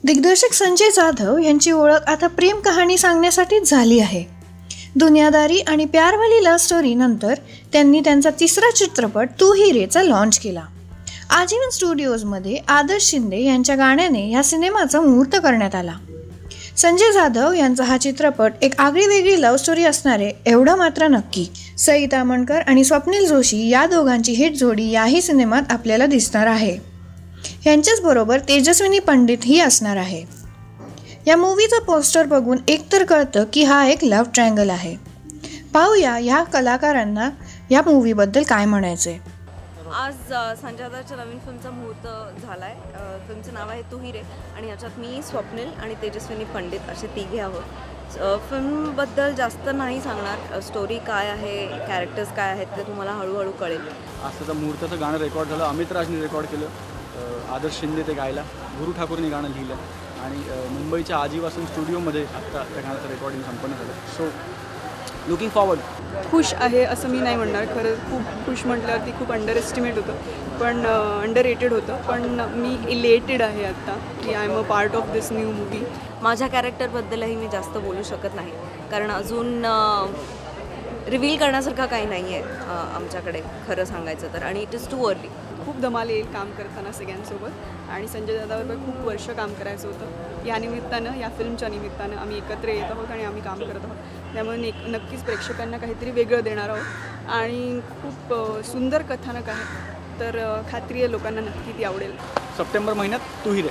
दिग्दर्शक संजय जाधव यांची ओळख आता प्रेम कहाणी सांगण्यासाठीच झाली आहे. दुनियादारी आणि प्यारवाली लव्ह स्टोरी नंतर त्यांनी त्यांचा तिसरा चित्रपट तू ही रेचा लॉन्च केला. आजीवन स्टुडिओजमध्ये आदर्श शिंदे यांच्या गाण्याने या सिनेमाचा मुहूर्त करण्यात आला. संजय जाधव यांचा हा चित्रपट एक आगळी वेगळी लव्ह स्टोरी असणार आहे एवढं मात्र नक्की. सई तामणकर आणि स्वप्नील जोशी या दोघांची हिट जोडी याही सिनेमात आपल्याला दिसणार आहे. यांच्याच बरोबर तेजस्विनी पंडित ही असणार आहे. या मूवीचं पोस्टर बघून एकतर कळतं की हा एक लव्ह ट्रायंगल आहे. पाहूया या कलाकारांना या मूवीबद्दल काय म्हणायचंय. आज संजय दादाच्या नवीन फिल्मचा मुहूर्त झाला आहे. फिल्मचं नाव आहे तू ही रे आणि याच्यात मी स्वप्नील आणि तेजस्विनी पंडित असे तिघे आहोत. फिल्मबद्दल जास्त नाही सांगणार. स्टोरी काय आहे, कॅरेक्टर्स काय आहेत ते तुम्हाला हळूहळू कळेल. आज त्याचं मुहूर्ताचं गाणं रेकॉर्ड झालं. अमित राजने रेकॉर्ड केलं. आदर्श शिंदे ते गायला. गुरु ठाकूरने गाणं लिहिलं आणि मुंबईच्या आजीवासन स्टुडिओमध्ये आत्ता त्या गाण्याचं रेकॉर्डिंग संपन्न झालं. So looking forward. खुश आहे असं मी नाही म्हणणार. खरं खूप खुश म्हटल्यावरती खूप अंडर एस्टिमेट होतं, पण अंडर रेटेड होतं. पण मी इलेटेड आहे आत्ता की I am a part of this new movie. माझ्या कॅरेक्टरबद्दलही मी जास्त बोलू शकत नाही कारण अजून रिव्हील करण्यासारखं काही नाही आहे आमच्याकडे खरं सांगायचं तर. आणि इट इज टू अर्ली. खूप धमाल येईल काम करताना सगळ्यांसोबत आणि संजय दादाबरोबर खूप वर्ष काम करायचं होतं. या निमित्तानं, या फिल्मच्या निमित्तानं आम्ही एकत्र येत आहोत आणि आम्ही काम करत आहोत. त्यामुळे नक्कीच प्रेक्षकांना काहीतरी वेगळं देणार आहोत आणि खूप सुंदर कथानक आहे. तर खात्री आहे लोकांना नक्की ती आवडेल. सप्टेंबर महिन्यात तू ही रे.